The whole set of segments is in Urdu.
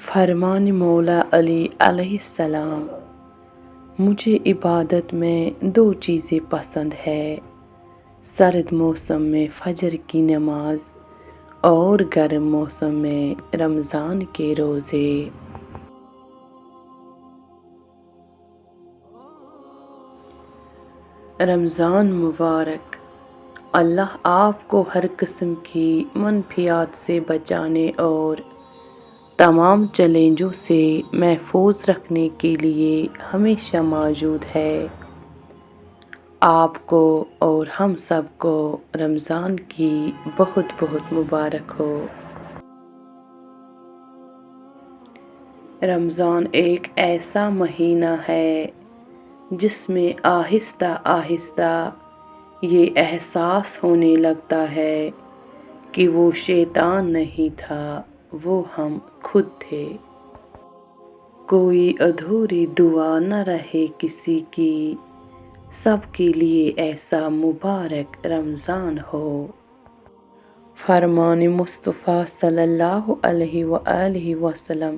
فرمان مولا علی علیہ السلام: مجھے عبادت میں دو چیزیں پسند ہے، سرد موسم میں فجر کی نماز اور گرم موسم میں رمضان کے روزے۔ رمضان مبارک۔ اللہ آپ کو ہر قسم کی منفیات سے بچانے اور تمام چیلنجوں سے محفوظ رکھنے کے لیے ہمیشہ موجود ہے۔ آپ کو اور ہم سب کو رمضان کی بہت بہت مبارک ہو۔ رمضان ایک ایسا مہینہ ہے جس میں آہستہ آہستہ یہ احساس ہونے لگتا ہے کہ وہ شیطان نہیں تھا، وہ ہم خود تھے۔ کوئی ادھوری دعا نہ رہے کسی کی، سب کے لیے ایسا مبارک رمضان ہو۔ فرمان مصطفیٰ صلی اللہ علیہ وآلہ وسلم: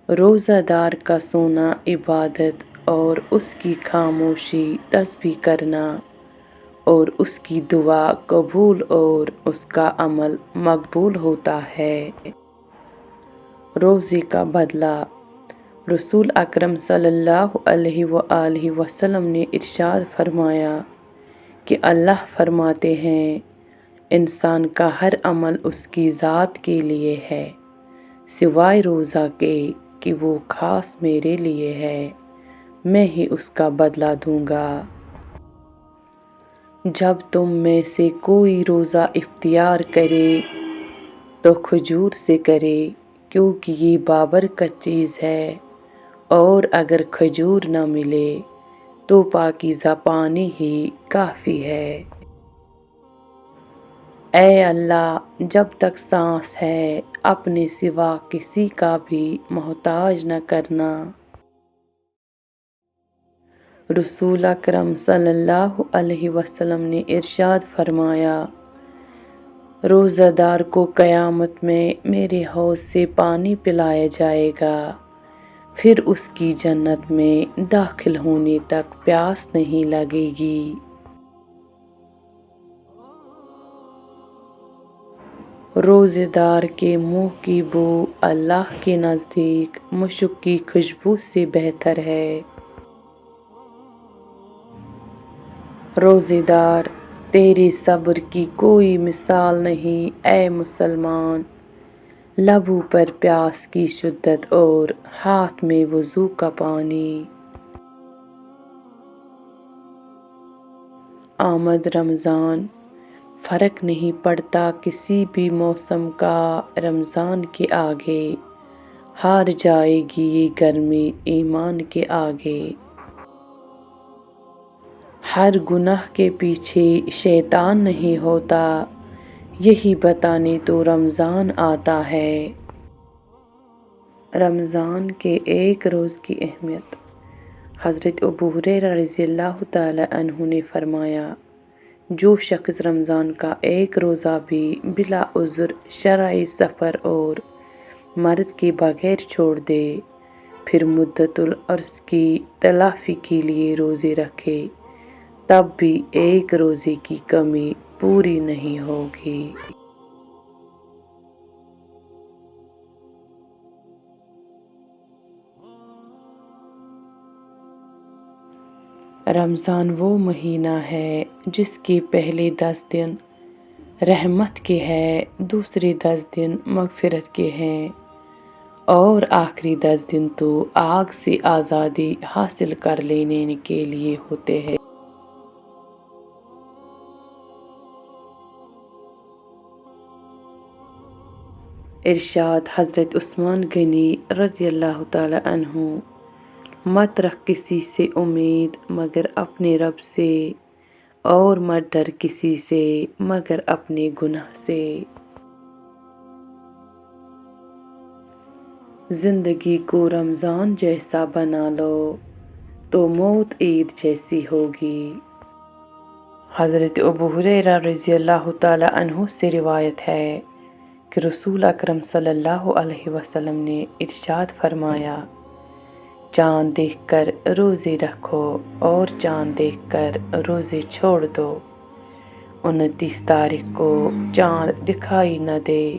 روزہ دار کا سونا عبادت اور اس کی خاموشی تسبیح کرنا، اور اس کی دعا قبول اور اس کا عمل مقبول ہوتا ہے۔ روزے کا بدلہ۔ رسول اکرم صلی اللہ علیہ وآلہ وسلم نے ارشاد فرمایا کہ اللہ فرماتے ہیں، انسان کا ہر عمل اس کی ذات کے لیے ہے، سوائے روزہ کے کہ وہ خاص میرے لیے ہے، میں ہی اس کا بدلہ دوں گا۔ جب تم میں سے کوئی روزہ اختیار کرے تو کھجور سے کرے، کیونکہ یہ بابرکت چیز ہے، اور اگر کھجور نہ ملے تو پاکیزہ پانی ہی کافی ہے۔ اے اللہ، جب تک سانس ہے اپنے سوا کسی کا بھی محتاج نہ کرنا۔ رسول اکرم صلی اللہ علیہ وسلم نے ارشاد فرمایا، روزہ دار کو قیامت میں میرے حوض سے پانی پلایا جائے گا، پھر اس کی جنت میں داخل ہونے تک پیاس نہیں لگے گی۔ روزے دار کے منہ کی بو اللہ کے نزدیک مشک کی خوشبو سے بہتر ہے۔ روزے دار، تیرے صبر کی کوئی مثال نہیں اے مسلمان۔ لبوں پر پیاس کی شدت اور ہاتھ میں وضو کا پانی۔ آمد رمضان، فرق نہیں پڑتا کسی بھی موسم کا رمضان کے آگے، ہار جائے گی یہ گرمی ایمان کے آگے۔ ہر گناہ کے پیچھے شیطان نہیں ہوتا، یہی بتانے تو رمضان آتا ہے۔ رمضان کے ایک روز کی اہمیت۔ حضرت ابو ہریرہ رضی اللہ تعالی عنہ نے فرمایا، جو شخص رمضان کا ایک روزہ بھی بلا عذر شرعی سفر اور مرض کے بغیر چھوڑ دے، پھر مدت العرض کی تلافی کے لیے روزے رکھے، تب بھی ایک روزے کی کمی پوری نہیں ہوگی۔ رمضان وہ مہینہ ہے جس کے پہلے 10 دن رحمت کے ہیں، دوسرے 10 دن مغفرت کے ہیں، اور آخری 10 دن تو آگ سے آزادی حاصل کر لینے کے لیے ہوتے ہیں۔ ارشاد حضرت عثمان غنی رضی اللہ تعالی عنہ: مت رکھ کسی سے امید مگر اپنے رب سے، اور مت ڈر کسی سے مگر اپنے گناہ سے۔ زندگی کو رمضان جیسا بنا لو تو موت عید جیسی ہوگی۔ حضرت ابو ہریرہ رضی اللہ تعالی عنہ سے روایت ہے کہ رسول اکرم صلی اللہ علیہ وسلم نے ارشاد فرمایا، چاند دیکھ کر روزے رکھو اور چاند دیکھ کر روزے چھوڑ دو۔ 29 تاریخ کو چاند دکھائی نہ دے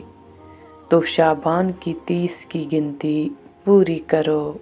تو شعبان کی 30 کی گنتی پوری کرو۔